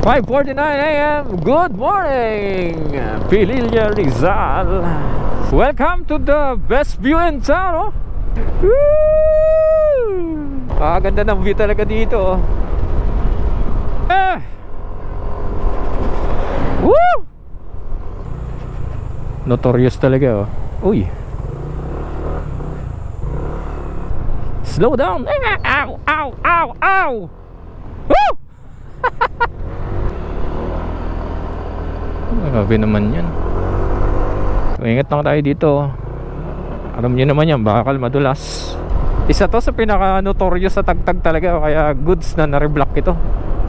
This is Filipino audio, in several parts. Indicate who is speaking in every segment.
Speaker 1: 5:49 AM. Good morning, Pililla, Rizal. Welcome to the best view in town, oh. Ganda ng view talaga dito, oh. Woo! Notorious talaga, oh. Uy. Slow down. Ow, ow, ow, ow. Woo! Grabe naman yan. Ingat lang tayo dito. Alam nyo naman yan, bakal madulas. Isa to sa pinaka-notorious sa tagtag talaga. Kaya goods na na-reblock ito.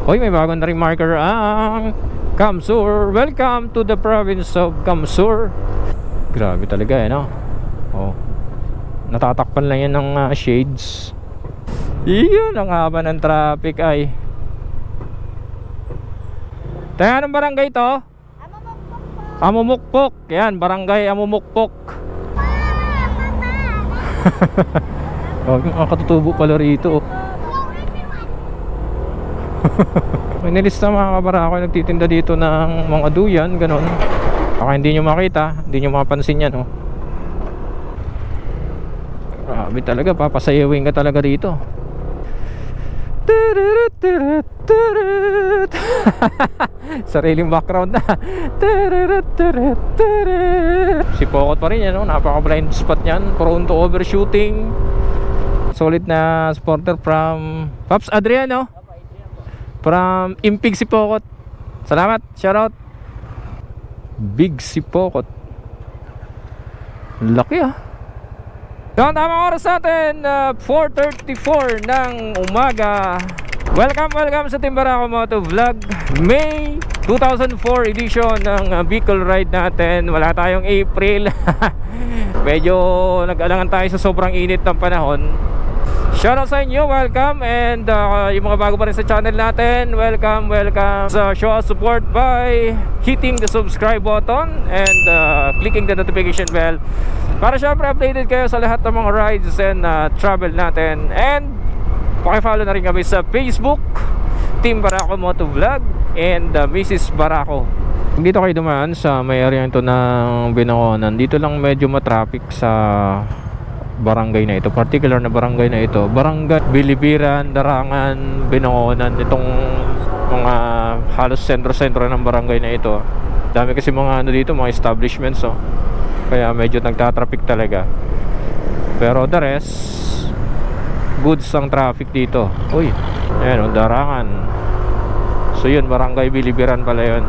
Speaker 1: Uy, may bagong na ring marker ang Kamsur. Welcome to the province of Kamsur. Grabe talaga eh, no? Oh. Natatakpan lang yan ng shades. Iyon ang haba ng traffic ay. Tayo, anong barangay to? Amumukpok. Yan, barangay Amumukpok. Ang katutubo pala rito. May nilista mga kabarako yung nagtitinda dito ng mga duyan, ganon. Baka hindi nyo makita, hindi nyo mapansin yan, oh. Grabe talaga, papasayawin ka talaga rito. Sariling background na. Si Pokot pa rin yan, no? Napaka-blind spot yan, prone to overshooting. Solid na supporter from Pops Adriano, from Impig si Pokot. Salamat, shoutout. Big si Pokot. Laki, ah. Yung tamang oras natin, 4:34 ng umaga. Welcome sa Team Barako Moto Vlog, May 2004 edition ng Bicol Ride natin. Wala tayong April. Medyo nag-alangan tayo sa sobrang init ng panahon. Shoutout sa inyo, welcome. And yung mga bago pa rin sa channel natin, welcome sa show us support by hitting the subscribe button and clicking the notification bell para syempre updated kayo sa lahat ng mga rides and travel natin. And pakifollow na rin kami sa Facebook, Team Barako Moto Vlog and Mrs. Barako. Dito kayo dumaan sa may area ito ng Binangonan. Dito lang medyo matraffic sa barangay na ito, particular na barangay na ito, Barangay Bilibiran, Darangan, Binangonan. Itong mga halos sentro-sentro ng barangay na ito. Dami kasi mga ano dito, mga establishments, oh. Kaya medyo nagtatraffic talaga. Pero the rest, goods ang traffic dito. Uy, ayan, oh, Darangan. So yun, Barangay Bilibiran pala yun.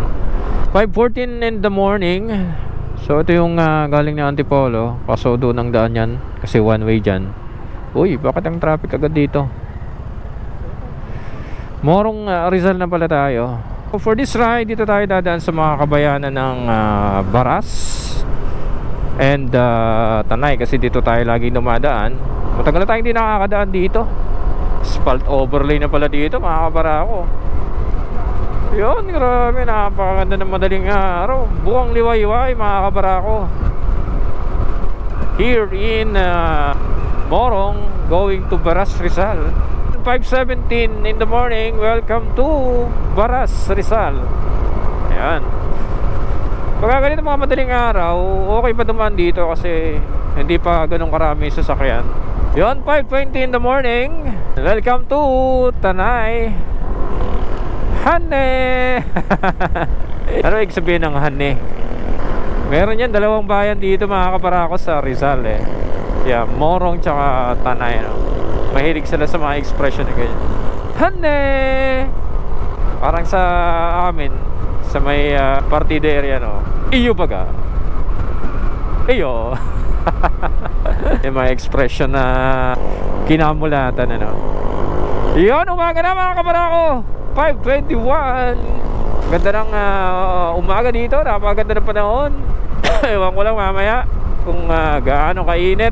Speaker 1: 5:14 in the morning. So ito yung galing na Antipolo. Kaso doon ang daan yan, kasi one way dyan. Uy, bakit ang traffic agad dito? Morong Rizal na pala tayo. For this ride, dito tayo dadaan sa mga kabayanan ng Baras and Tanay, kasi dito tayo laging dumadaan. Matagal na tayo hindi nakakadaan dito. Asphalt overlay na pala dito, mga kabarako. Yun, grabe, napakaganda ng madaling araw. Buwang liwayway, mga kabarako. Here in Morong, going to Baras, Rizal. 5:17 in the morning. Welcome to Baras, Rizal. Ayan. Pagka ganito mga madaling araw, okay pa dumaan dito kasi hindi pa ganun karami sasakyan. Yun, 5:20 in the morning. Welcome to Tanay. Hane. Ano ibig sabihin ng Hane? Meron yan, dalawang bayan dito mga kabarako sa Rizal eh. Yeah, Morong tsaka Tanay, no? Mahilig sila sa mga expression na ganyan. Hane. Parang sa amin, sa may partida area, no? Iyo baga. Iyo. Yung mga expression na kinamulatan, ano? Yun, umaga na mga kabarako. 5:21. Ganda ng umaga dito. Napakaganda ng panahon. Ewan ko lang mamaya kung gaano kainit.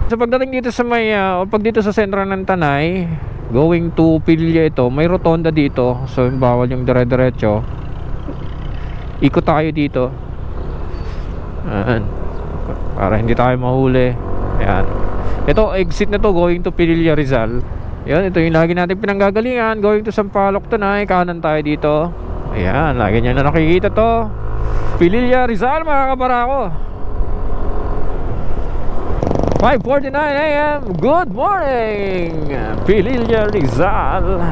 Speaker 1: So pagdating dito sa may pag dito sa sentro ng Tanay, going to Pilya ito, may rotonda dito. So bawal yung dire-diretso. Ikot tayo dito. Ayan. Para hindi tayo mahuli. Ayan. Ito, exit na to, going to Pilya, Rizal. Yan, ito yung lagi natin pinanggagalingan. Going to Sampaloc, Tanay. Kanan tayo dito. Ayan, lagi nyo na nakikita to. Pililla Rizal, mga kabarako. 5:49 AM. Good morning, Pililla Rizal.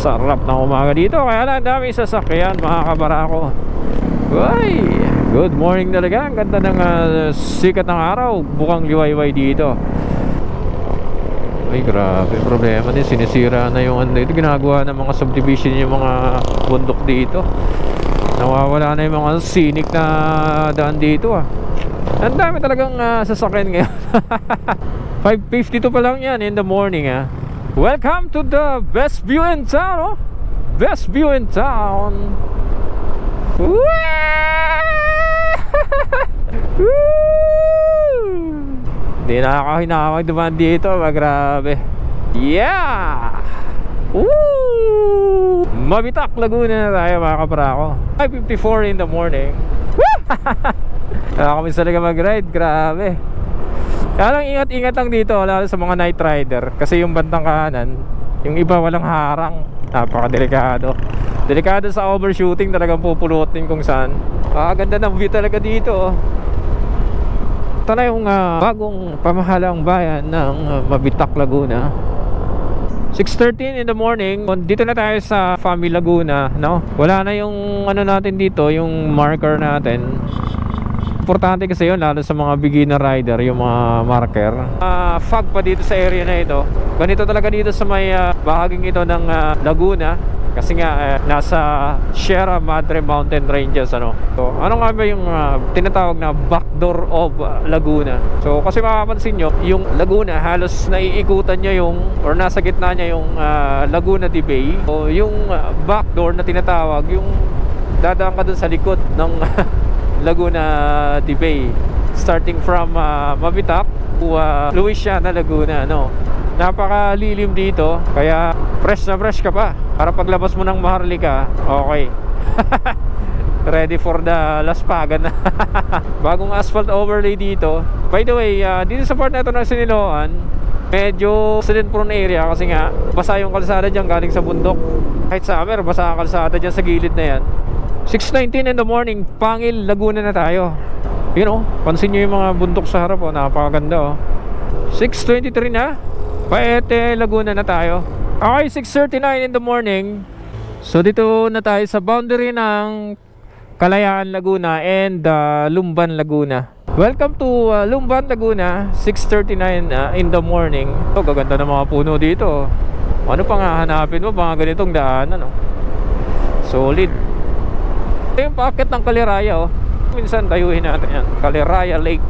Speaker 1: Sarap na umaga dito. Kaya lang dami sasakyan, mga kabarako. Uy, good morning talaga. Ang ganda ng sikat ng araw. Bukang liwayway dito. Ay, grabe. Problema din. Sinisira na yung ano dito. Ginagawa ng mga subdivision yung mga bundok dito. Nawawala na yung mga scenic na daan dito ah. Ang dami talagang sasakyan ngayon. 5:52 pa lang yan in the morning ah. Welcome to the best view in town, oh. Best view in town. Hindi nakakahinamag dumaan dito. Grabe. Yeah. Woo! Mabitak, Laguna na tayo, mga kabrako. 5:54 in the morning. Nakakamiss talaga mag-ride. Grabe. Kaya lang ingat-ingat lang dito, lalo sa mga night rider. Kasi yung bandang kanan, yung iba walang harang. Napaka-delikado. Delikado sa overshooting. Talagang pupulutin kung saan. Ganda ng view talaga dito. Ito na yung bagong pamahalang bayan ng Mabitak, Laguna. 6:13 in the morning. Dito na tayo sa Fami Laguna, no? Wala na yung ano natin dito, yung marker natin. Importante kasi yun, lalo sa mga beginner rider, yung mga marker. Fog pa dito sa area na ito. Ganito talaga dito sa may bahaging ito ng Laguna. Kasi nga nasa Sierra Madre Mountain Ranges, ano. So, ano nga ba yung tinatawag na backdoor of Laguna? So, kasi makapansin nyo, yung Laguna halos naiikutan niya yung, or nasa gitna niya yung Laguna de Bay. So, yung backdoor na tinatawag, yung dadaan ka dun sa likod ng Laguna de Bay, starting from Mabitak to Luisiana, Laguna, no. Napakalilim dito, kaya fresh na fresh ka pa. Para paglabas mo ng Maharlika, okay. Ready for the laspagan na. Bagong asphalt overlay dito. By the way, dito sa part na ito ng Siniloan, medyo accident prone area kasi nga basa yung kalsada dyan galing sa bundok. Kahit summer, basa ang kalsada dyan sa gilid na yan. 6:19 in the morning, Pangil, Laguna na tayo. You know, pansin nyo yung mga bundok sa harap, oh, napakaganda, oh. 6:23 na, Paete, Laguna na tayo. Okay, 6:39 in the morning. So dito na tayo sa boundary ng Kalayaan, Laguna and Lumban, Laguna. Welcome to Lumban, Laguna. 6:39 in the morning. Oh, gaganda ng mga puno dito. Ano pang hahanapin mo? Mga ganitong daan, ano? Solid. Ito yung packet ng Kaliraya, oh. Minsan tayuhin natin yan, Kaliraya Lake.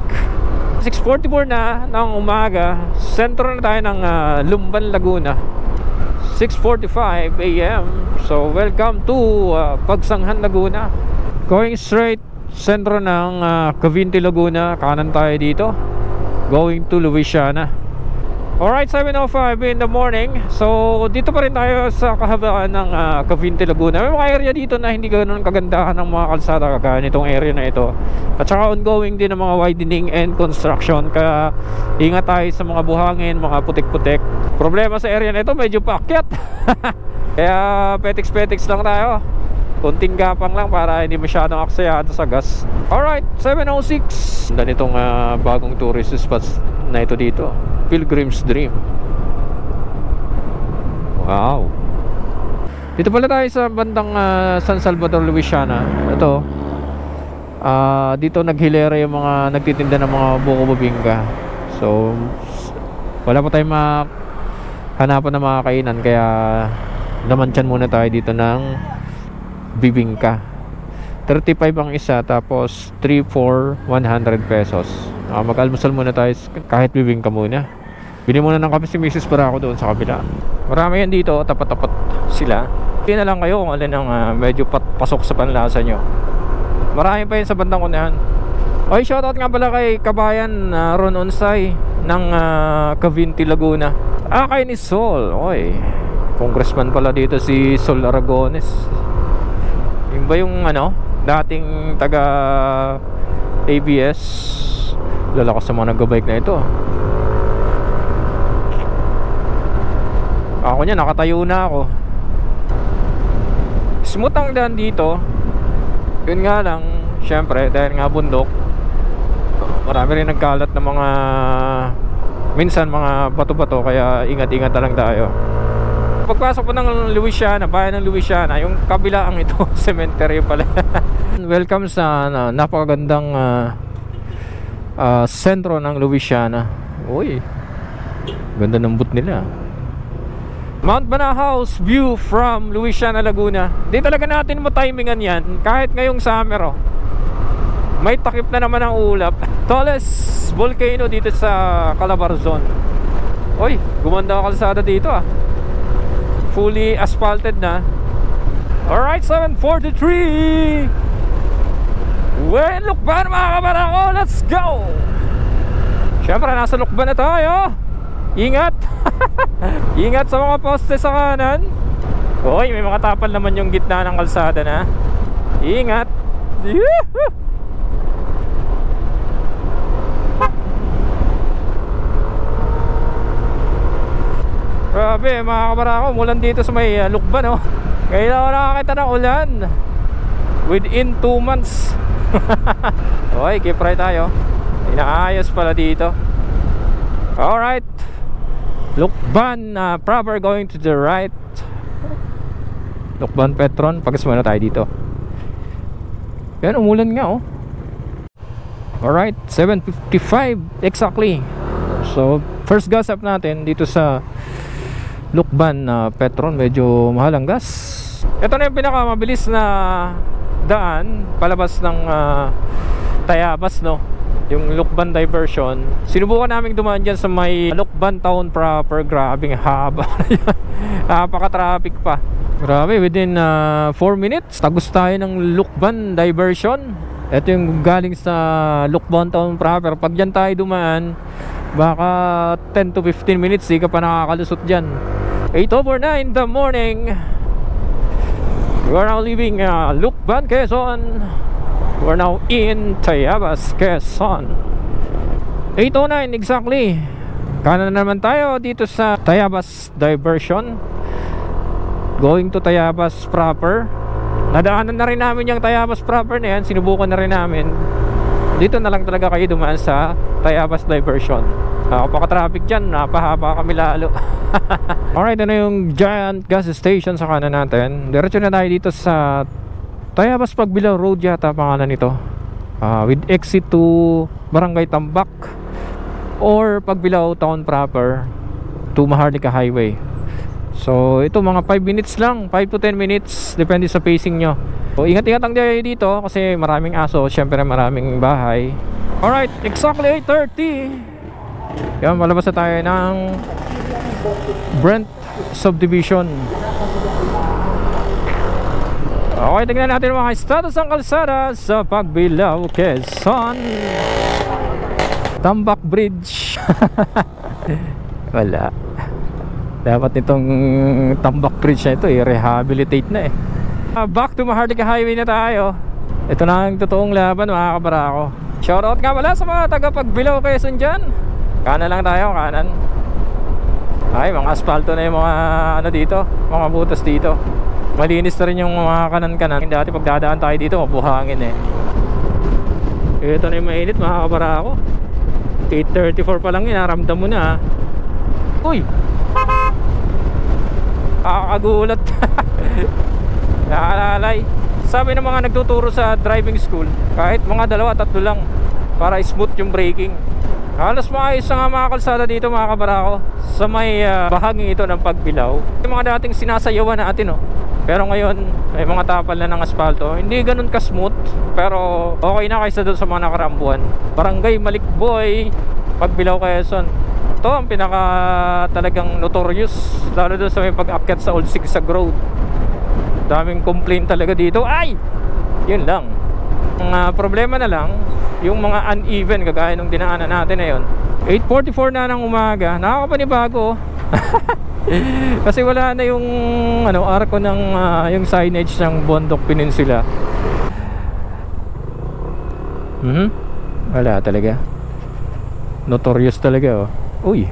Speaker 1: 6:44 na ng umaga. Sentro na tayo ng Lumban, Laguna. 6:45 AM. So welcome to Pagsanghan, Laguna. Going straight, sentro ng Cavinti, Laguna. Kanan tayo dito, going to Luisiana. Alright, 7:05 in the morning. So dito pa rin tayo sa kahabaan ng Cavinti, Laguna. May mga area dito na hindi ganoon kagandahan ng mga kalsada kagaya nitong area na ito. At saka ongoing din ang mga widening and construction. Kaya ingat tayo sa mga buhangin, mga putik-putik. Problema sa area na ito, medyo paakyat. Kaya petiks-petiks lang tayo. Kunting gapang lang para hindi masyadong aksayado sa gas. Alright, 7:06. Ganda nitong bagong tourist spots na ito dito, Pilgrim's Dream. Wow. Dito pala tayo sa bandang San Salvador, Luisiana. Ito, dito naghilera yung mga nagtitinda ng mga buko bibingka. So wala pa tayong hanapan ng mga kainan, kaya namansyan muna tayo dito ng bibingka. 35 ang isa, tapos 3 for 100 pesos. Mag-almusal muna tayo kahit bibingka muna. Bili muna ng kape si Mrs. para ako doon sa kabila. Marami yan dito, tapat-tapat sila. Hindi na lang kayo kung alin ang medyo pasok sa panlasa nyo. Marami pa yun sa bandang unahan. Okay, shoutout nga pala kay Kabayan Ron Onsay ng Cavinti, Laguna. Kay ni Sol. Oy, congressman pala dito si Sol Aragones. Yung ba yung dating taga ABS? Lalakas sa mga nag-bike na ito. Ako niya, nakatayo na ako. smooth ang daan dito. Yun nga lang, syempre dahil nga bundok, marami rin nagkalat ng mga minsan mga bato-bato, kaya ingat-ingat na lang tayo. Pagpasok po ng Louisiana, bayan ng Louisiana, yung kabilaang ito, cemetery pala. Welcome sa napakagandang sentro ng Louisiana. Uy, ganda ng boot nila. Mount Banahaw view from Louisiana, Laguna. Di talaga natin matimingan yan. Kahit ngayong summer, may takip na naman ang ulap. Tallest volcano dito sa Calabarzon. Uy, gumanda ang kalsada dito fully asphalted na. Alright, 7:43. Well, Lukban mga kabarako, let's go! Siyempre, nasa Lukban na tayo. Ingat. Ingat sa mga poste sa kanan. Uy, may mga tapal naman yung gitna ng kalsada na. Ingat. Yuhu! Grabe mga kabarako, umulan dito sa may Lukban Ngayon ako nakakita ng ulan within 2 months. Okay, keep right tayo. Inaayos pala dito. Alright, Lukban proper, going to the right. Lukban Petron, pagkasama na tayo dito. Yan, umulan nga Alright, 7:55 exactly. So first gas up natin dito sa Lukban Petron. Medyo mahal ang gas. Ito na yung pinakamabilis na daan palabas ng Tayabas, yung Lukban diversion. Sinubukan namin dumaan dyan sa may Lukban town proper. Grabing haba. Napaka-traffic pa. Grabe, within 4 minutes tagos tayo ng Lukban diversion. Ito yung galing sa Lukban town proper. Pag dyan tayo dumaan, baka 10 to 15 minutes di ka pa nakakalusot dyan. 8:09 in the morning. We are now leaving Lukban, Quezon. We are now in Tayabas, Quezon. 8:09 exactly. Kanan naman tayo dito sa Tayabas diversion, going to Tayabas proper. Nadaanan na rin namin yung Tayabas proper na yan. Sinubukan na rin namin. Dito na lang talaga kayo dumaan sa Tayabas diversion. Kapaka-traffic dyan, napahaba kami lalo. Alright, ano yung giant gas station sa kanan natin. Diretso na tayo dito sa Tayabas Pagbilao Road yata pangalan nito, with exit to Barangay Tambak or Pagbilao Town proper to Maharlika Highway. So ito mga 5 minutes lang, 5 to 10 minutes, depende sa pacing nyo. So ingat-ingat ang dito kasi maraming aso, syempre maraming bahay. Alright, exactly 8:30. Yan, malabas na tayo ng Brent Subdivision. Okay, tingnan natin mga status ng kalsada sa Pagbilao, Quezon. Tambak Bridge. Wala. Dapat itong Tambak Bridge na ito i-rehabilitate na Back to Maharlika Highway na tayo. Ito na ang totoong laban mga kabarako. Shoutout nga pala sa mga taga Pagbilao, Quezon dyan. Kanan lang tayo, kanan. Ay, mga asfalto na yung mga dito, mga butas dito. Malinis na rin yung mga kanan-kanan. Dati pagdadaan tayo dito, mabuhangin Ito na yung mainit mga kabarako. 8:34 pa lang yun, naramdam mo na Uy! Kakagulat. Naalalay. Sabi ng mga nagtuturo sa driving school, kahit mga 2-3 lang para smooth yung braking. Halos maayos na nga mga kalsada dito mga kabarako sa may bahaging ito ng Pagbilao. Yung mga dating sinasayawan natin pero ngayon may mga tapal na ng asfalto. Hindi ganun ka-smooth, pero okay na kaysa doon sa mga nakarambuan. Barangay Malikboy, Pagbilao, Quezon. Ito ang pinaka talagang notorious, lalo doon sa may pag-akyat sa Old Sigsag Road. Daming complaint talaga dito. Ay! Yun lang. Ang problema na lang, yung mga uneven kagaya nung dinaanan natin na yun. 8:44 na ng umaga. Nakakapanibago. Kasi wala na yung arko ng yung signage ng Bondok Peninsula. Wala talaga. Notorious talaga Uy.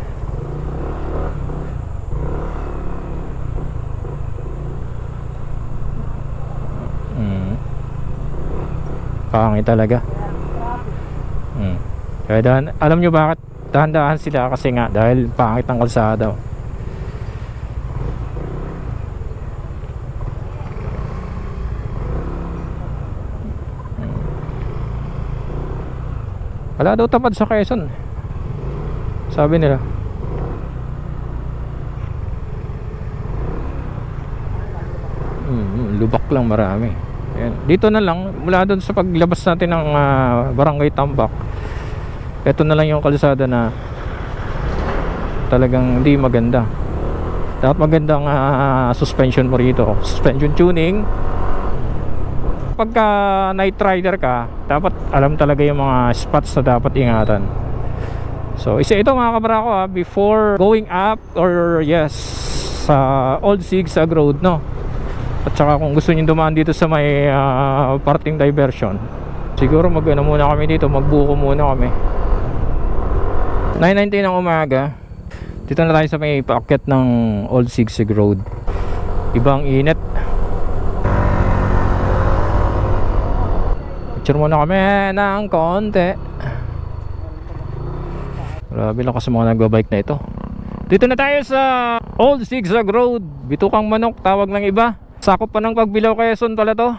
Speaker 1: pangit talaga. Kaya alam nyo bakit dahan-dahan sila? Kasi nga dahil pangit ang kalsada. Wala daw tamad sa Quezon, sabi nila. Lubak lang marami. Ayan. Dito na lang, mula doon sa paglabas natin ng Barangay Tambak, ito na lang yung kalsada na talagang hindi maganda. Dapat magandang suspension mo rito, suspension tuning. Pagka night rider ka, dapat alam talaga yung mga spots na dapat ingatan. So isa ito mga kabarako, before going up or yes sa Old Zigzag Road, no. At saka kung gusto niyo dumaan dito sa may parting diversion, siguro mag-ano muna kami dito, magbuko muna kami. 9:19 ng umaga. Dito na tayo sa may paakyat ng Old Zigzag Road. Ibang init. Picture muna kami ng konti. Grabe lang kasi mga nagbabike na ito. Dito na tayo sa Old Zigzag Road, Bitukang Manok tawag ng iba. Sakop pa ng Pagbilao, Quezon pala to.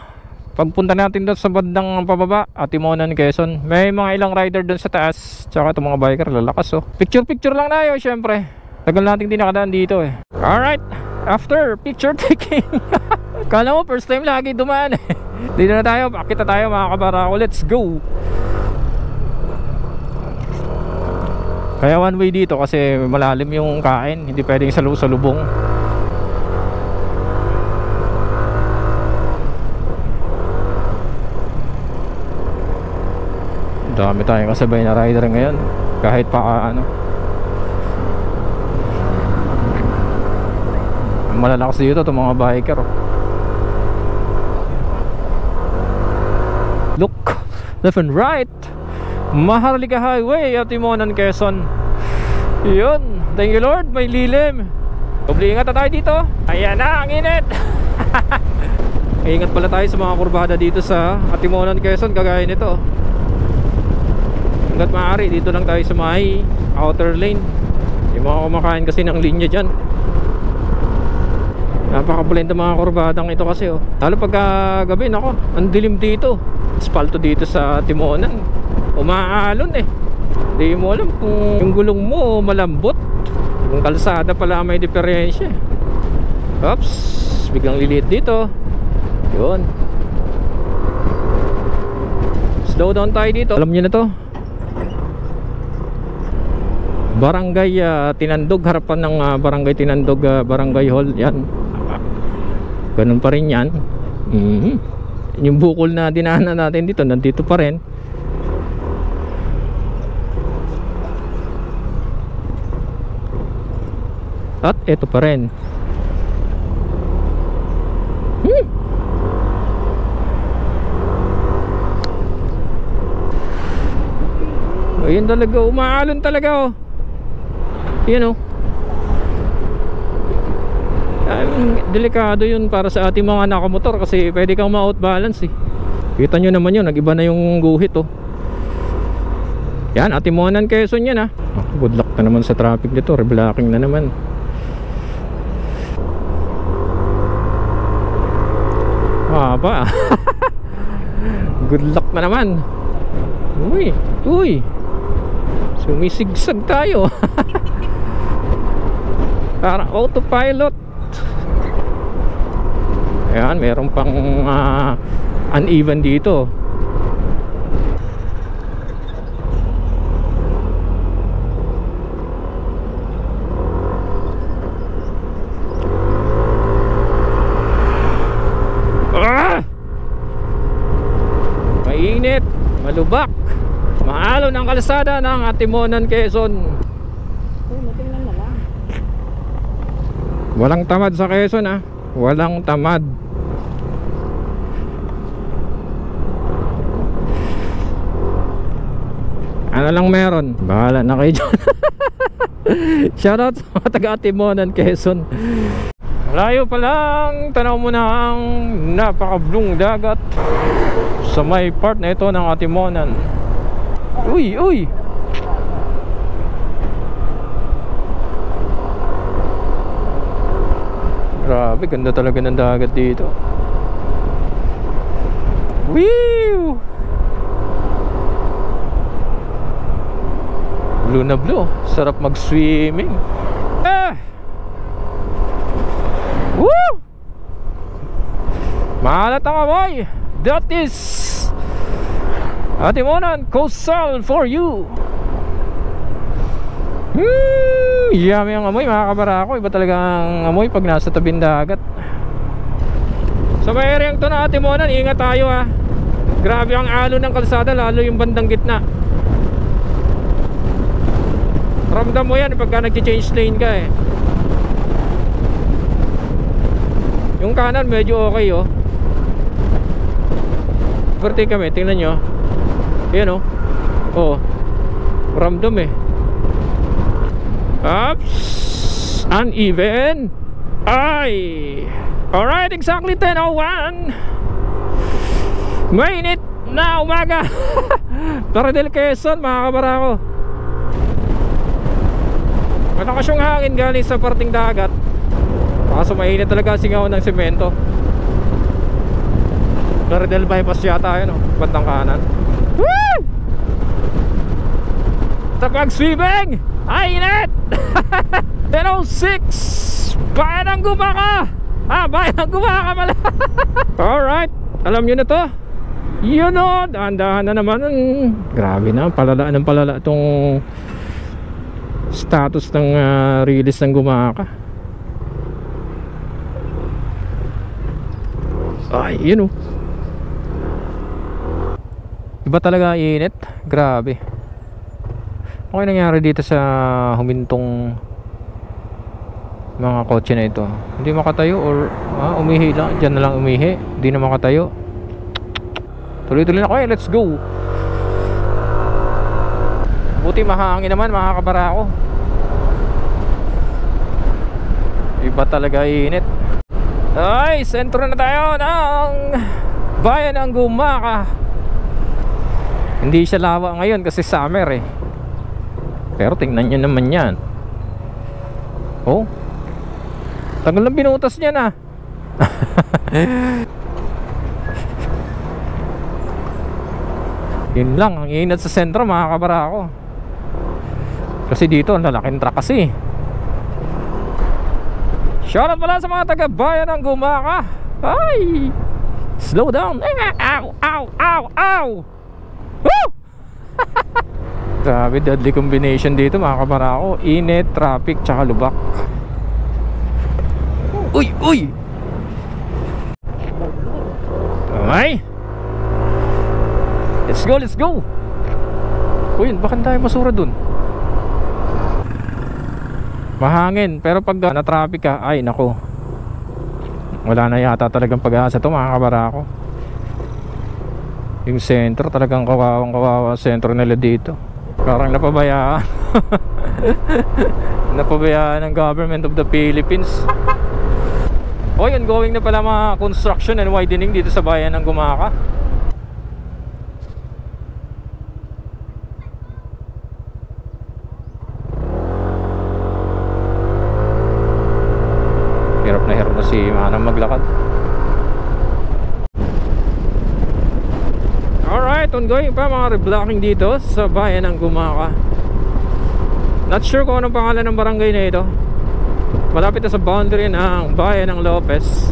Speaker 1: Pagpunta natin doon sa bandang pababa, Atimonan, Quezon, may mga ilang rider doon sa taas. Tsaka itong mga biker lalakas oh. Picture lang tayo syempre. Tagal natin din nakadaan dito eh. Alright, after picture taking kala mo first time lagi dumaan eh. Dito na tayo, pakita tayo mga kabarako. Let's go. Kaya one way dito kasi malalim yung kain, hindi pwedeng salubong. Dami tayong kasabay na rider ngayon, kahit pa ano. Malalakas dito itong mga biker. Look, left and right, Maharlika Highway, Atimonan, Quezon. Yun, thank you Lord, may lilim. Doble ingat na tayo dito. Ayan na, ang init. Ingat pala tayo sa mga kurbada dito sa Atimonan, Quezon, kagaya nito. Hanggat maaari, dito lang tayo sa may outer lane. Yung mga kumakain kasi ng linya dyan. Napakapulenta mga kurbadang ito kasi oh. Lalo pagka gabi, nako, ang dilim dito. Aspalto dito sa Atimonan, umaalon eh. Hindi mo alam kung yung gulong mo malambot, yung kalsada pala may diferensya. Oops, biglang liliit dito. Yun, slow down tayo dito. Alam nyo na to, Barangay Tinandog, harapan ng Barangay Tinandog, Barangay Hall. Yan, ganun pa rin yan. Yung bukol na dinaanan natin dito, nandito pa rin. At ito pa rin. Ayun talaga, umaalon talaga oh. Yun oh. Delikado yun para sa ating mga nakamotor kasi pwede kang ma-outbalance eh. Kita nyo naman yun, nag-iba na yung guhit oh. Yan, Atimonan, Quezon yan ah. Good luck na naman sa traffic dito, reblocking na naman. Haba. Good luck na naman. Uy, sumisigsag tayo. Parang autopilot. Ayan, meron pang uneven dito. Mainit, malubak, maalon ang kalsada ng Atimonan, Quezon. Walang tamad sa Quezon ah. Walang tamad. Ano lang meron, bahala na kayo dyan. Shoutout sa mga taga Atimonan, Quezon. Malayo pa lang, tanaw mo na ang napaka-blue dagat sa may part na ito ng Atimonan. Uy, uy! Grabe, ganda talaga ng dagat dito. Woo! Blue na blue, sarap mag-swimming. Woo! Maalat ang amoy. That is Atimonan Coastal for you. Yummy ang amoy mga kabarako. Iba talaga ang amoy pag nasa tabing dagat. Sa may area to na Atimonan, ingat tayo ha. Grabe ang alon ng kalsada, lalo yung bandang gitna. Ramdam mo yan pagka nag-change lane ka eh. Yung kanan medyo okay oh. Overtake kami, tingnan nyo. Yan oh. Oh, ramdam eh. Ups, uneven. Ay. Alright, exactly 10:01. Mainit na umaga. Paradel Quezon mga kabarako. Malakas yung hangin galing sa parting dagat. Kaso mainit talaga singaw ng semento. Paradel bypass yata yun oh, bandang kanan. Woo! Sa pag-swimming ay init. 10:06. Bayan ng Gumaka. Bayan ng Gumaka pala. Alright, alam nyo na to. Yun o, dahan-dahan na naman. Grabe na, palala ng palala itong status ng release ng Gumaka. Ay, yun o. Iba talaga init. Grabe. Okay nangyari dito sa humintong mga kotse na ito. Hindi makatayo or umihi lang. Diyan na lang umihi. Hindi na makatayo. Tuloy-tuloy na ko let's go. Buti mahangin naman mga kabarako. Iba talaga init. Ay, sentro na tayo ng bayan ng Gumaka. Hindi siya lawa ngayon kasi summer eh. Pero tingnan nyo naman yan. Oh, tagal lang binutas niya na. Yun lang, ang init sa sentro mga kabarako. Kasi dito ang lalaking truck kasi. Shoutout pala sa mga taga-bayan ng Gumaka. Ay, slow down. Ow, ow, ow, ow. Woo! Grabe, deadly combination dito mga kabarako. Init, traffic, tsaka lubak. Uy, uy. Okay. Let's go, let's go. Uy, bakit tayo masura dun? Mahangin, pero pag na-traffic ka, ay nako, wala na yata talagang pag-asa to mga kabarako. Yung sentro, talagang kawawang kawawa sentro nila dito. Parang napabayaan. Napabayaan ng government of the Philippines. Oy, ongoing na pala mga construction and widening dito sa bayan ng Gumaka. Hirap na si Manang maglakad. Alright, ongoing pa mga reblocking dito sa bayan ng Gumaka. Not sure kung anong pangalan ng barangay na ito. Malapit na sa boundary ng bayan ng Lopez.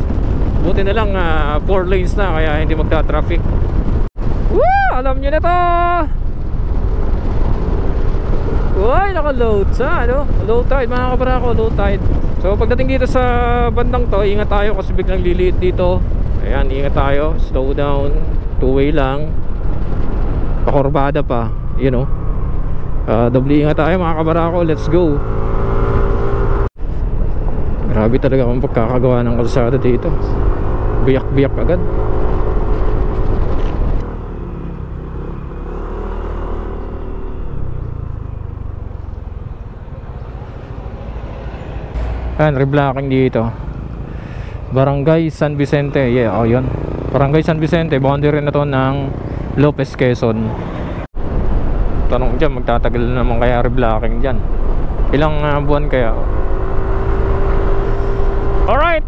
Speaker 1: Buti na lang 4 lanes na kaya hindi magta-traffic. Woo! Alam nyo na to. Uy, naka-low tide, no? Low tide mga kabarako, low tide. So pagdating dito sa bandang to, ingat tayo kasi biglang liliit dito. Ayan, ingat tayo, slow down. 2-way lang. Pakurbada pa, you know. Doble ingat tayo mga kabarako, let's go. Grabe talaga ang pagkakagawa ng kalsada dito. Biyak-biyak agad. Ayan, reblocking dito. Barangay San Vicente. Yeah, oh yun. Barangay San Vicente, boundary na to ng Lopez, Quezon. Tanong dyan, magtatagal naman kaya reblocking dyan. Ilang buwan kaya? Alright,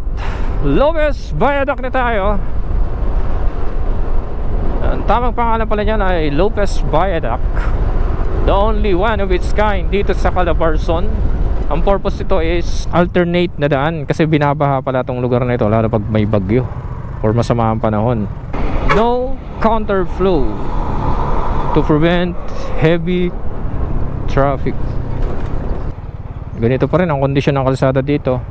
Speaker 1: Lopez Viaduct na tayo. Ang tamang pangalan pala niyan ay Lopez Viaduct, the only one of its kind dito sa Calabarzon. Ang purpose nito is alternate na daan kasi binabaha pala itong lugar na ito, lalo pag may bagyo or masama ang panahon. No counterflow to prevent heavy traffic. Ganito pa rin ang kondisyon ng kalsada dito.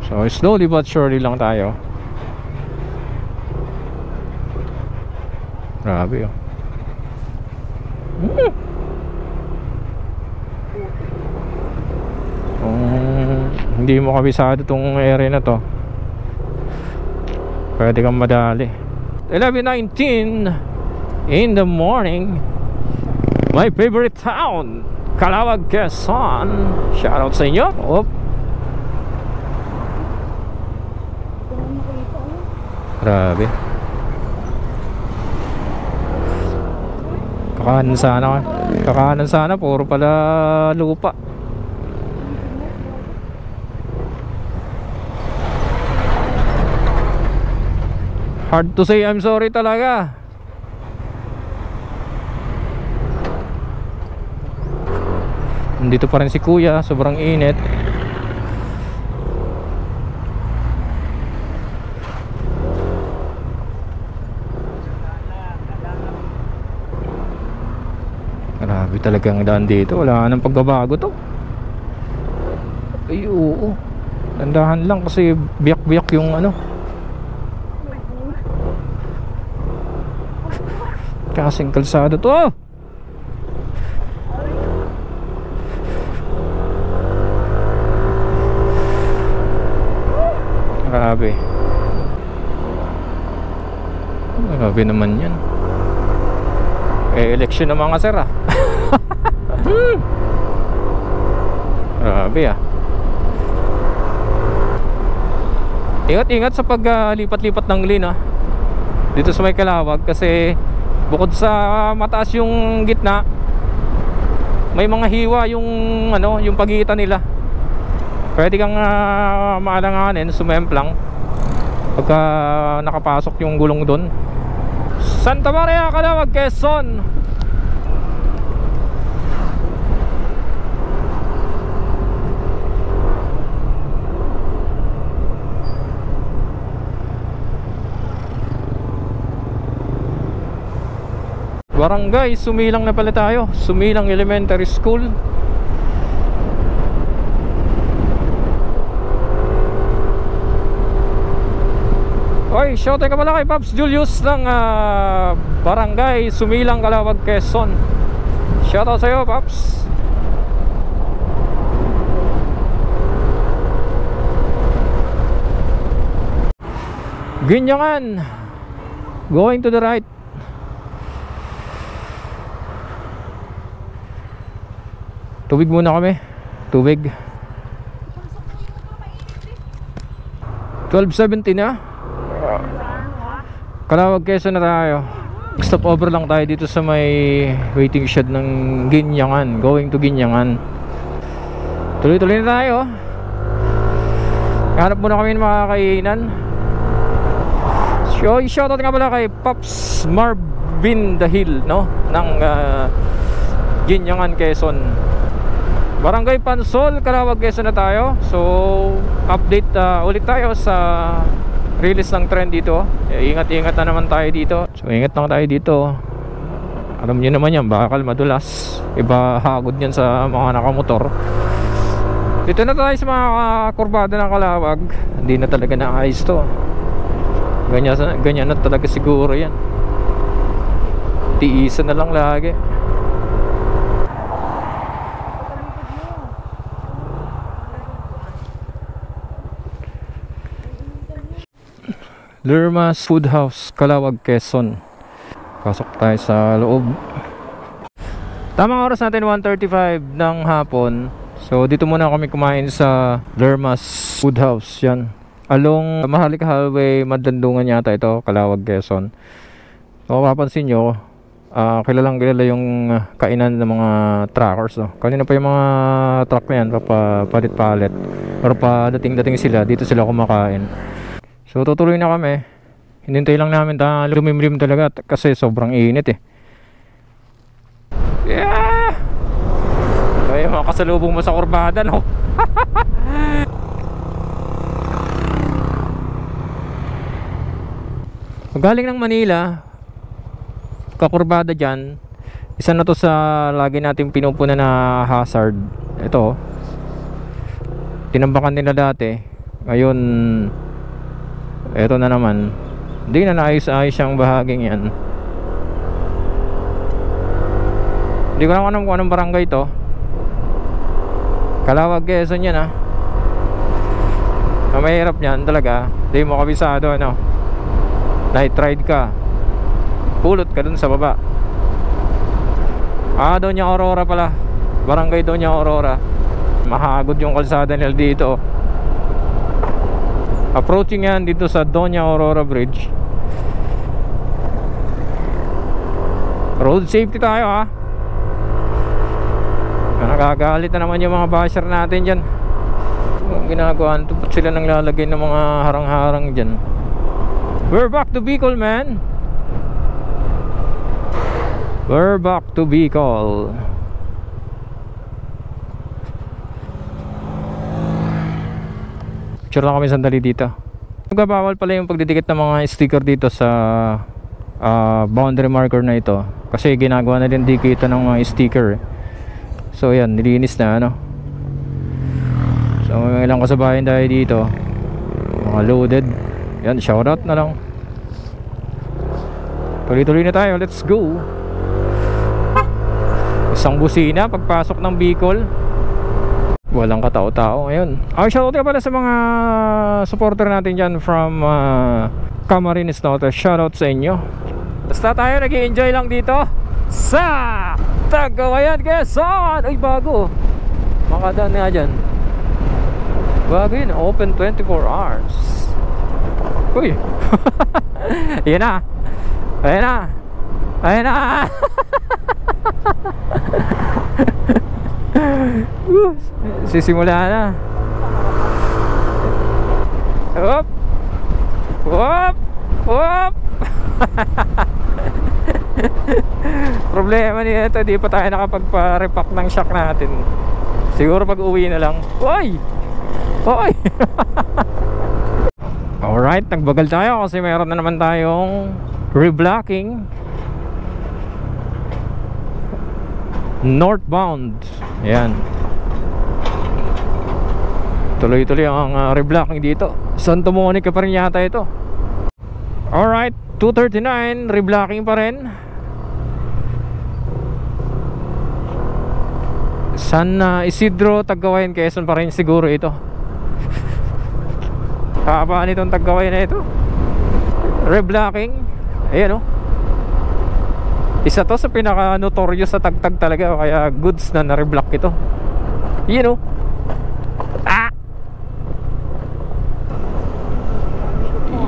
Speaker 1: So slowly but surely lang tayo. Grabe oh. Hindi mo kabisado tong area na to, pwede kang madali. 11:19 in the morning. My favorite town, Calawag, Quezon. Shoutout sa inyo. Grabe. Kakanan sana, puro pala lupa. Hard to say I'm sorry talaga. Nandito pa rin si kuya, sobrang init. Grabe talagang daan dito, wala nang pagbabago to. Ay oo, tandahan lang kasi biyak-biyak yung ano. Kasing kalsada to. Grabe. Grabe naman yan. Election ng mga sir ah. Grabe ah. Ingat-ingat sa paglipat-lipat ng lane ah, dito sa may Calawag, kasi bukod sa mataas yung gitna, may mga hiwa yung ano, yung pagitan nila. Pwede kang maalanganin, sumemplang pagka nakapasok yung gulong doon. Santa Maria, Calawag, Quezon. Barangay Sumilang na pala tayo, Sumilang Elementary School. Oy, shoutout ka pala kay Pops Julius ng Barangay Sumilang, Calawag, Quezon. Shoutout sa iyo, Pops. Ginyangan, going to the right. Tubig muna kami. Tubig. 12:70 na. Calawag, Quezon na tayo. Stop over lang tayo dito sa may waiting shed ng Ginyangan. Going to Ginyangan. Tuloy-tuloy na tayo. Hanap muna kami ng mga kainan. Shoutout nga pala kay Pops Marvin Dahil, no? Ng Ginyangan, Quezon. Barangay Pansol, Calawag, Quezon na tayo. So update ulit tayo sa release ng trend dito. Ingat-ingat na naman tayo dito. So ingat lang tayo dito. Alam niyo naman yan, bakal madulas. Iba hagod yan sa mga nakamotor. Dito na tayo sa mga kurbada ng Calawag. Hindi na talaga naayos to. Ganyan na talaga siguro yan. Tiisan na lang lagi. Lermas Food House, Calawag, Quezon. Pasok tayo sa loob. Tamang oras natin 1:35 ng hapon. So dito muna kami kumain sa Lermas Food House. Yan, along Maharlika Highway, Madlandungan yata ito, Calawag, Quezon. So mapapansin nyo, kilalang kilala yung kainan ng mga truckers, no? Kanina pa yung mga truck na yan papalit-palit, or padating-dating sila, dito sila kumakain. So tutuloy na kami. Hinintay lang namin lumimlim talaga kasi sobrang init eh. Yeah! Kaya mga kasalubong mo sa kurbada, no? Galing ng Manila, kakurbada dyan. Isa na to sa lagi natin pinupuna na hazard. Ito, tinambakan nila dati. Ngayon, eto na naman. Hindi na naayos-ayos yung bahaging yan. Hindi ko na alam kung anong barangay to. Calawag, Quezon yan, ha. Mahirap yan talaga. Hindi mo kabisado, ano. Night ride ka, pulot ka dun sa baba. Doña Aurora pala. Barangay Doña Aurora. Mahagod yung kalsada nila dito. Approaching yan dito sa Doña Aurora Bridge. Road safety tayo, ha. Nakagalit na naman yung mga basher natin dyan. Ang ginagawa, tupot sila nang lalagay ng mga harang-harang dyan. We're back to Bicol, man. We're back to Bicol. Picture lang kami sandali dito. Nagbabawal pala yung pagdidikit ng mga sticker dito sa boundary marker na ito. Kasi ginagawa na din dikitan ng mga sticker. So yan, nilinis na, ano. So may ilang kasabayan tayo dito, mga loaded. Yan, shoutout na lang. Tuloy-tuloy na tayo, let's go. Isang busina pagpasok ng Bicol. Walang katao-tao ngayon. Shoutout ka pala sa mga supporter natin dyan from Camarines Norte. Shoutout sa inyo. Basta tayo nag-i-enjoy lang dito sa Cagayan, Quezon. Ay, bago. Makadaan nga dyan. Bago yun, open 24 hours. Uy. Yan na. Ayan na. Ayan na. Sisimula na. Hop. Hop. Hop. Problema niya ito, di pa tayo nakapagpa-repack ng shock natin. Siguro pag uwi na lang. Uy. Uy. Alright, nagbagal tayo kasi mayroon na naman tayong reblocking northbound. Ayan, tuloy-tuloy ang reblocking dito. Santa Monica pa rin yata ito. Alright, 239, reblocking pa rin. San Isidro, Cagayan, Quezon pa rin siguro ito. Haba nitong Cagayan na ito. Reblocking. Ayan, oh. Isa to sa pinaka notorious sa tagtag talaga, kaya goods na na-reblock ito. Yan, oh.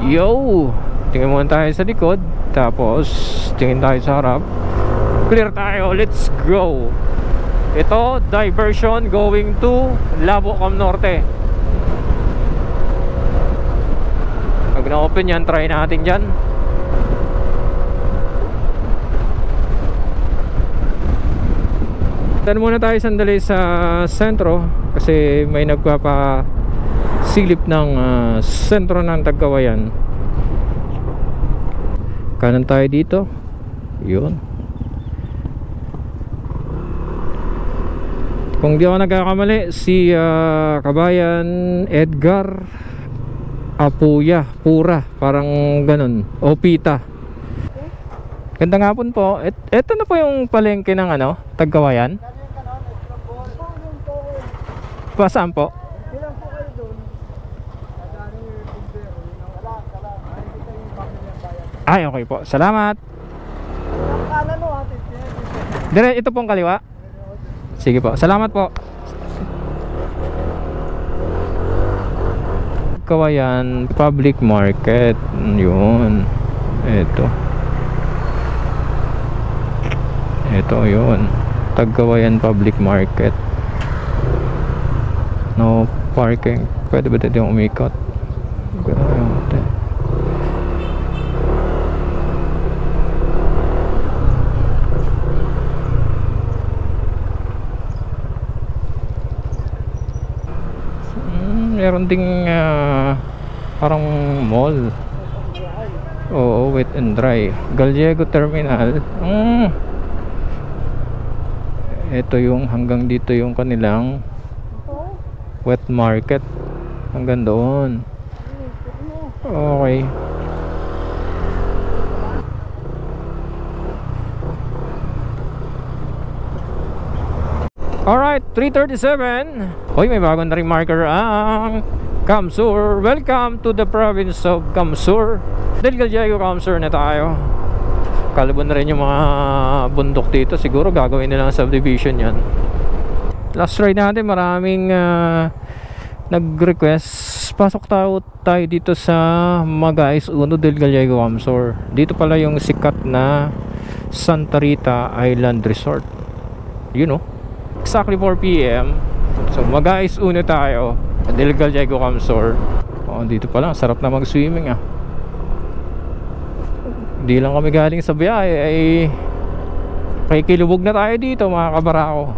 Speaker 1: Yo, tingin muna tayo sa likod, tapos tingin tayo sa harap. Clear tayo, let's go. Ito, diversion going to Labocam Norte. Pag na-open yan, try natin dyan. Tan muna tayo sandali sa sentro kasi may nagpapasilip ng sentro ng Cagayan. Kanan tayo dito. Yun. Kung di ako nagkakamali, si Kabayan Edgar Apuya, Pura, parang ganun, o Pita. Gandang hapon po. Ito na po yung palengke ng Cagayan. Pasaan po? Ay, okay po. Salamat. Dire, ito pong kaliwa. Sige po, salamat po. Kawayan Public Market. Yun. Ito yun. Tagkawayan Public Market. No parking. Pwede ba dito yung umikot? Meron ding parang mall. Oo, wet and dry. Gallego Terminal. Ito yung hanggang dito yung kanilang wet market. Hanggang doon. Okay. Alright, 3:37. Hoy, may bagong na ring marker ang Kamsur. Welcome to the province of Kamsur. Del Gallego Kamsur na tayo. Kalabon na rin yung mga bundok dito. Siguro gagawin nilang subdivision yan. Last ride natin, maraming nag-request. Pasok tayo dito sa Magais Uno Del Gallego Kamsur. Dito pala yung sikat na Santa Rita Island Resort. You know, exactly 4 PM. So Magais Uno tayo, Del Gallego Kamsur. Dito pala, sarap na mag-swimming ah. Hindi lang kami galing sa biyahe, ay pakikilubog na tayo dito mga kabarako.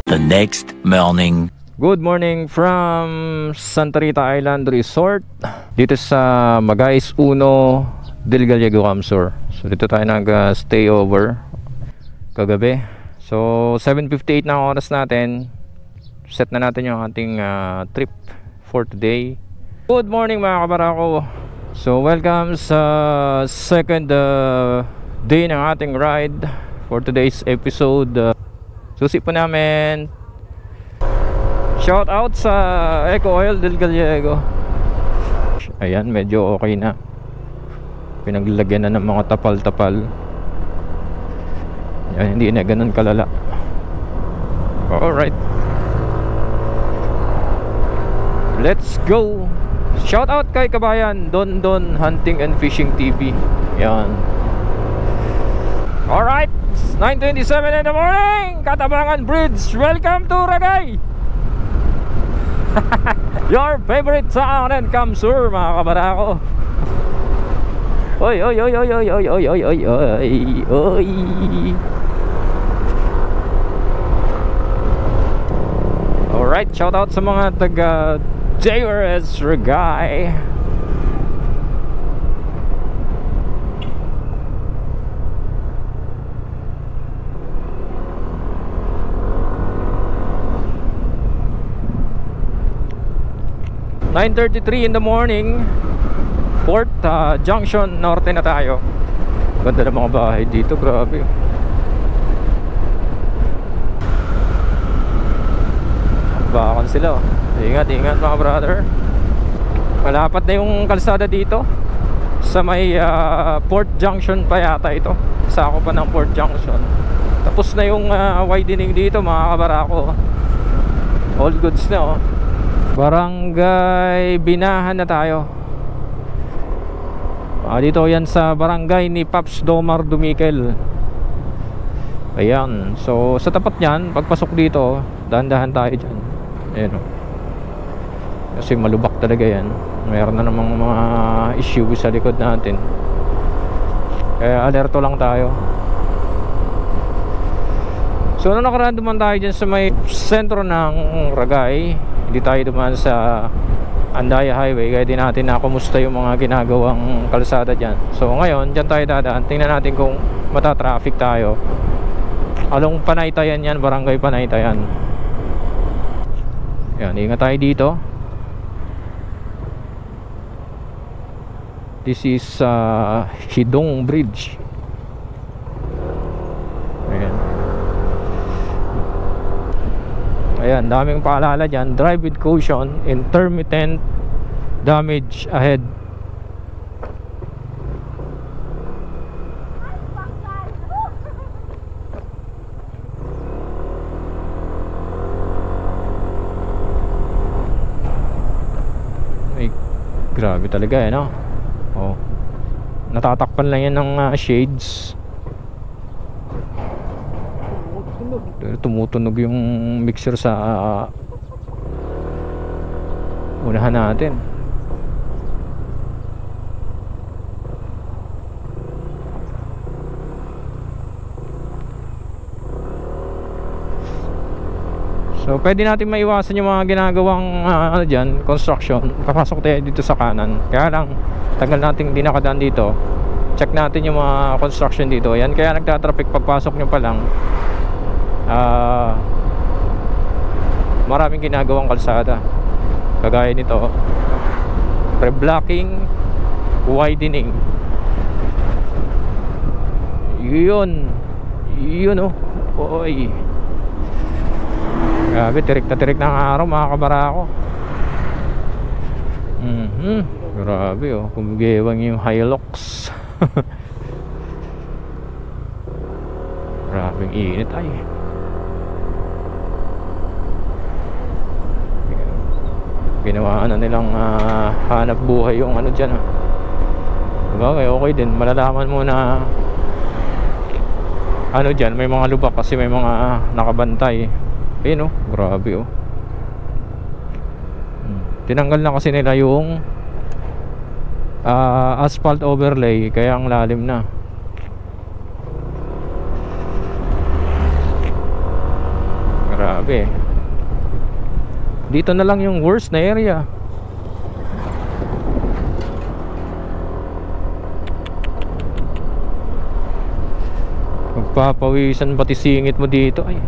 Speaker 2: The next morning.
Speaker 1: Good morning from Santa Rita Island Resort. Dito sa Magais Uno Del Gallego Kamsur. So dito tayo nag-stay over kagabi. So 7:58 na ang oras natin. Set na natin yung ating trip for today. Good morning mga kabarako. So welcome sa second day ng ating ride for today's episode. Susi po namin. Shout out sa Eco Oil Del Gallego. Ayan, medyo okay na. Pinaglagyan na ng mga tapal-tapal. Yan, hindi na ganun kalala. Alright, let's go. Shout out kay kabayan Don Hunting and Fishing TV. Yan. Alright, 9:27 in the morning, Katabangan Bridge. Welcome to Ragay. Your favorite town in Kamsur mga kabarako. Oy. Alright, shout out sa mga taga JRS Ragay. (9:33 in the morning). Port Junction Norte na tayo. Ganda ng mga bahay dito, grabe. Bakon sila. Ingat mga brother. Malapat na yung kalsada dito. Sa may Port Junction pa yata ito. Sako pa ng Port Junction. Tapos na yung widening dito mga kabarako. All goods na oh. Barangay Binahan na tayo. Dito yan sa barangay ni Paps Domar Dumikel. Ayan. So sa tapat nyan, pagpasok dito, dahan-dahan tayo dyan. Ayan o. Kasi malubak talaga yan. Mayroon na namang mga issue sa likod natin. Kaya alerto lang tayo. So nung nakaraan duman tayo dyan sa may sentro ng Ragay. Hindi tayo duman sa Andaya Highway. Kaya di natin nakumusta yung mga ginagawang kalsada dyan. So ngayon dyan tayo dadaan. Tingnan natin kung matatraffic tayo. Along Panaytayan yan, barangay Panaytayan. Yan, ingat tayo dito. This is Hidong Bridge. Ayan, daming paalala dyan. Drive with caution, intermittent damage ahead. Grabe talaga eh, no? Oh. Natatakpan lang yan ng shades. Pero tumutunog yung mixer sa unahan natin. So pwede natin maiwasan yung mga ginagawang ano dyan, construction. Papasok tayo dito sa kanan. Kaya lang tagal nating di nakadaan dito. Check natin yung mga construction dito. Yan, kaya nagtatraffic pagpasok nyo pa lang. Maraming ginagawang kalsada. Kagaya nito, pre-blocking, widening. Yun oh. Oy. Grabe, tirik na tirik ng araw mga kabarako. Grabe oh, kumigewang yung Hilux. Grabing init ay. Ginawa na nilang hanap buhay yung ano dyan. Okay, okay din. Malalaman mo na ano dyan, may mga lubak kasi may mga nakabantay. Ayun oh, grabe oh. Tinanggal na kasi nila yung asphalt overlay, kaya ang lalim na. Grabe. Dito na lang yung worst na area. Magpapawisan pati singit mo dito ay.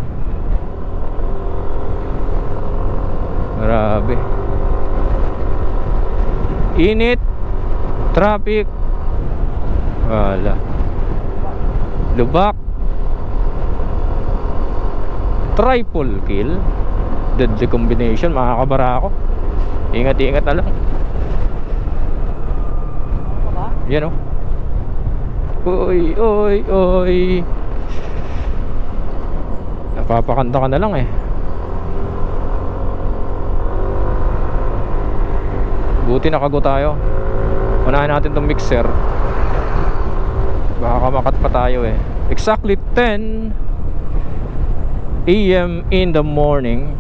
Speaker 1: Grabe. Init, traffic, wala. Lubak, triple kill. Deadly combination mga kabarako. Ingat-ingat na lang. Yan o. Oy, oy, oy. Napapakanta ka na lang eh. Buti nakago tayo. Unahin natin tong mixer. Baka kamakat pa tayo eh. Exactly 10 AM in the morning.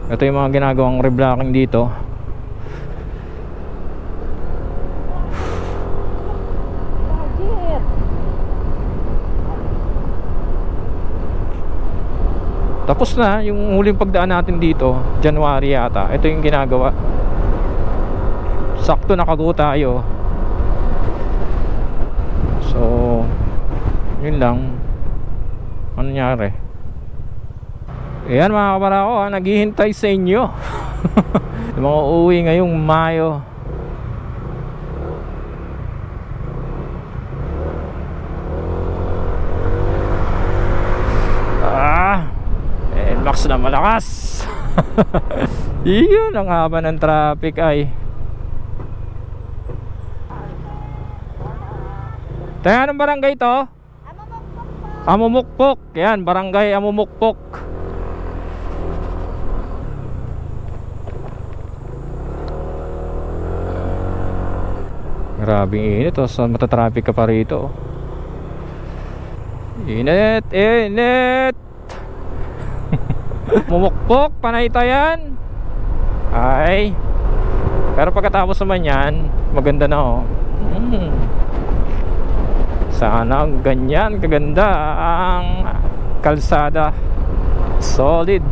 Speaker 1: Ito yung mga ginagawang reblocking dito. Tapos na yung huling pagdaan natin dito, January yata. Ito yung ginagawa. Sakto nakago tayo. So yun lang. Ano nangyari? Ayan mga kabarako, naghihintay sa inyo. Yung mga uuwi ngayong Mayo. Max na malakas. Iyon ang haba ng traffic ay. Tayo, anong barangay to? Amumukpok. Yan, barangay Amumukpok. Grabing init oh. So matatraffic ka pa rito. Init, init. Mumukpok, Panaytayan. Ay. Pero pagkatapos naman yan, maganda na oh. Sana ganyan kaganda ang kalsada. Solid.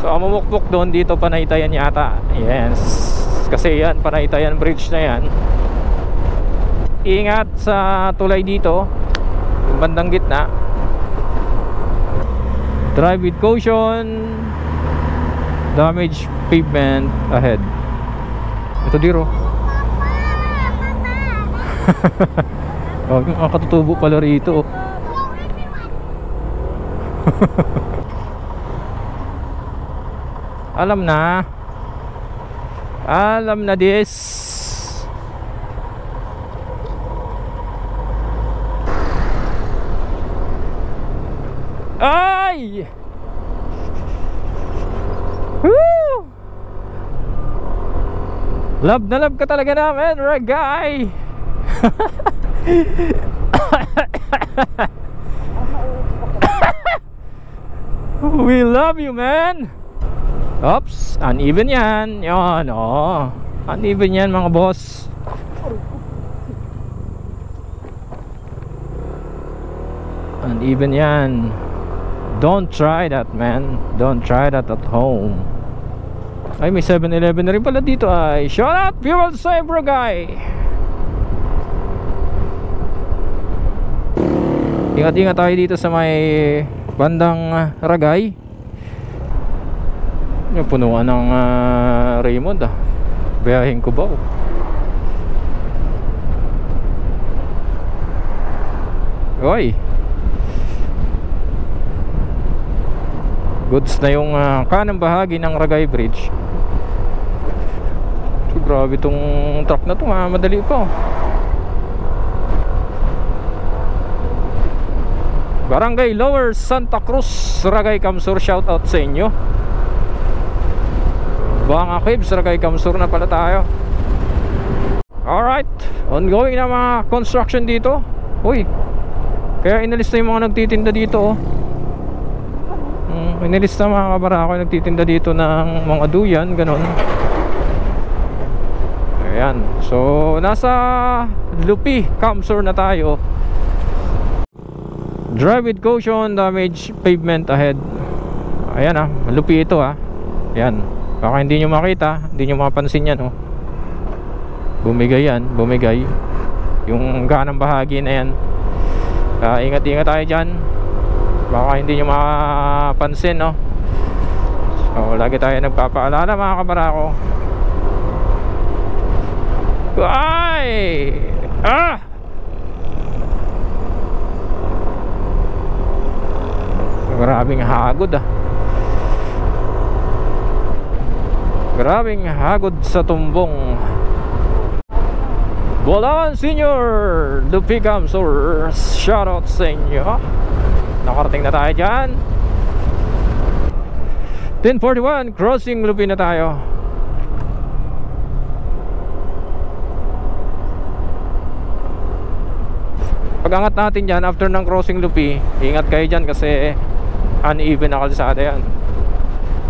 Speaker 1: So Mumukpok doon, dito Panaytayan yata. Yes. Kasi yan, Panaytayan Bridge na yan. Ingat sa tulay dito, yung bandang gitna. Drive with caution. Damage pavement ahead. Ito diro. Mga katutubo pala rito. Alam na. Alam na this. Ay! Love na love ka talaga namin, Ragay. We love you, man. Oops, uneven yan. Yan, oh. Uneven yan, mga boss. Uneven yan. Don't try that, man. Don't try that at home. Ay, may 7-Eleven na rin pala dito. Ay, shout out, fuel save, Ragay. Ingat-ingat tayo dito sa may bandang Ragay. Yung punuan ng Raymond, ah. Biyahin ko ba? Oy, goods na yung kanang bahagi ng Ragay Bridge. So, grabe tong truck na to, madali pa. Barangay Lower Santa Cruz, Ragay Kamsur, shout out sa inyo. Banga Caves, Ragay Kamsur na pala tayo. Alright, ongoing na mga construction dito. Uy, kaya inalis na yung mga nagtitinda dito, oh. Inalis na mga kabarako yung nagtitinda dito ng mga duyan, ganun. Ayan, so nasa Lupi Kamsur na tayo. Drive with caution, damage pavement ahead. Ayan, Lupi ito, ayan, baka hindi nyo makita, hindi nyo mapansin yan, oh. Bumigay yan, bumigay yung ganang bahagi na yan. Ingat-ingat tayo dyan, baka hindi nyo mapansin, no? So lagi tayo nagpapaalala, mga kabarako. Ay! Grabing hagod, grabing hagod sa tumbong. Bulacan Senior, Lupi Kamsur, shoutout sa inyo. Nakarating na tayo dyan. 10:41, crossing Lupi na tayo. Pag angat natin dyan after ng crossing Lupi, ingat kayo dyan kasi uneven na kalsada yan.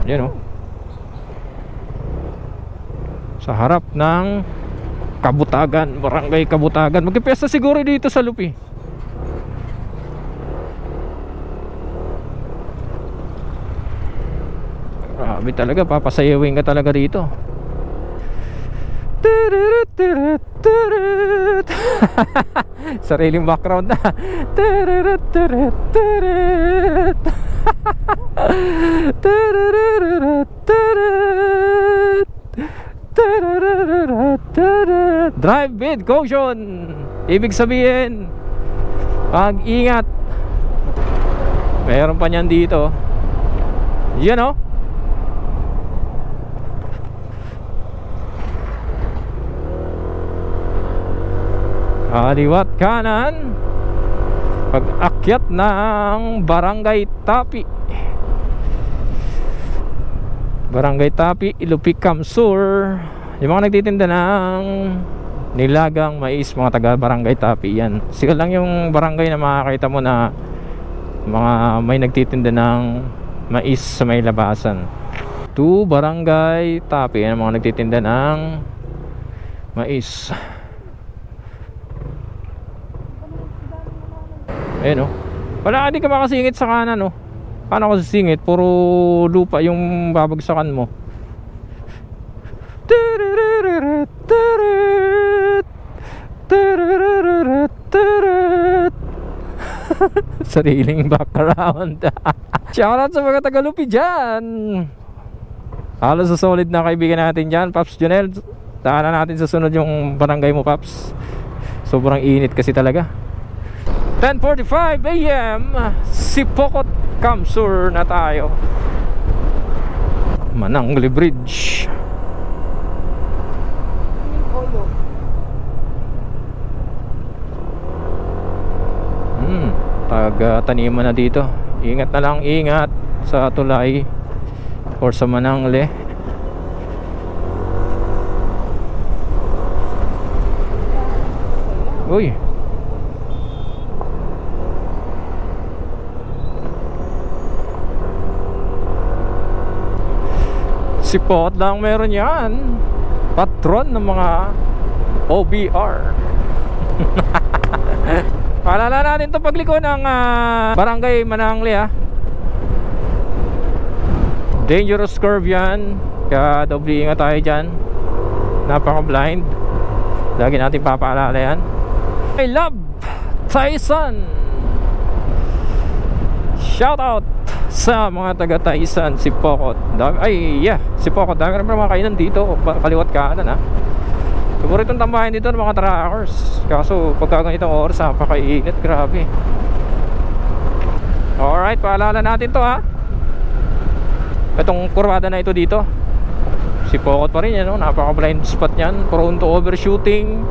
Speaker 1: Yan, oh. Sa harap ng Kabutagan, Barangay Kabutagan. Magpipesta siguro dito sa Lupi. Grabe talaga, papasayawin ka talaga dito. Sariling background na. Drive with caution. Ibig sabihin, mag-ingat. Meron pa niyan dito. Yan, oh. Kaliwat kanan pag-akyat ng Barangay Tapi. Barangay Tapi, Lupi Kamsur. Yung mga nagtitinda ng nilagang mais, mga taga Barangay Tapi yan. Sila lang yung barangay na makakita mo na mga may nagtitinda ng mais sa may labasan. To Barangay Tapi, yan mga nagtitinda ng mais. Ayun, oh. Wala, hindi ka makasingit sa kanan, oh. Paano ka sisingit? Puro lupa yung babagsakan mo. Sariling background. Shoutout sa mga Tagalupi dyan. Halos sa solid na kaibigan natin dyan, Paps Junel. Daanan natin sa sunod yung barangay mo, Paps. Sobrang init kasi talaga. 10:45 AM, Sipokot Kamsur na tayo. Manangli Bridge. Taga-taniman na dito. Ingat na lang, ingat sa tulay or sa Manangli. Uy. Si Pot lang meron yan. Patron ng mga OBR. Paalala natin ito pagliko ng Barangay Manangli ha. Dangerous curve yan. Kaya doble ingat tayo dyan. Napaka blind. Lagi natin papaalala yan. I love Tyson. Shout out sa mga taga Tyson. Si Pokot si Pokot. Dami rin mga kainan dito. Kaliwat kanan ha. Siguro itong tambahin dito ng mga truckers. Kaso pagka ganitong oras napakainit. Grabe. Alright, paalala natin to ha. Itong kurvada na ito dito, si Pokot pa rin yan, no? Napaka blind spot yan. Prone to overshooting.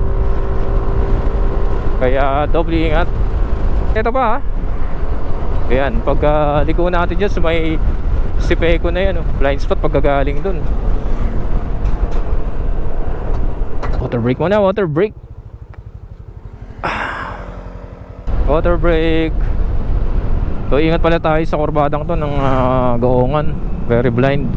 Speaker 1: Kaya doble ingat. Ito pa ha. Ayan, pag liko natin dyan sa may Sipeco na yan, no? Blind spot pag gagaling dun. Water break muna, water break. Water break. So ingat pala tayo sa kurbadang to ng Gaongan. Very blind.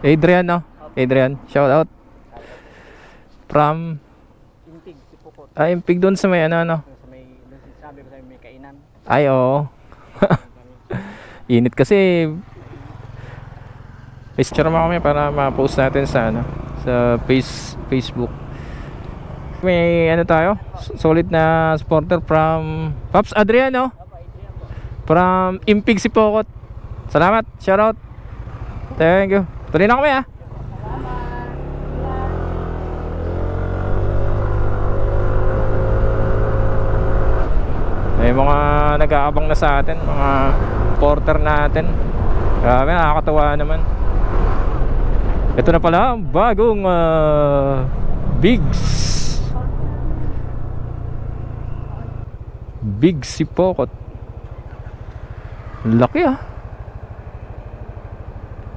Speaker 1: Adrian, no? Adrian, shout out from
Speaker 3: Impig, si Pukot.
Speaker 1: Impig doon sa may ano.
Speaker 3: Sa may, sabi ko sa may kainan.
Speaker 1: Ay, oo. Init kasi. Picture mo kami para ma-post natin sa sa Facebook. May ano tayo? Solid na supporter from Pops Adrian, no? From Impig si Pokot. Salamat, shout out. Thank you. Tuloy na kami ha. May mga nag-aabang na sa atin, mga porter natin. Grabe, nakakatawa naman. Ito na pala, bagong Big si Pokot. Laki ah.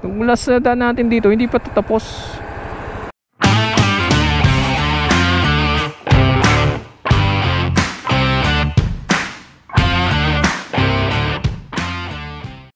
Speaker 1: Mula sa daan natin dito, hindi pa tapos.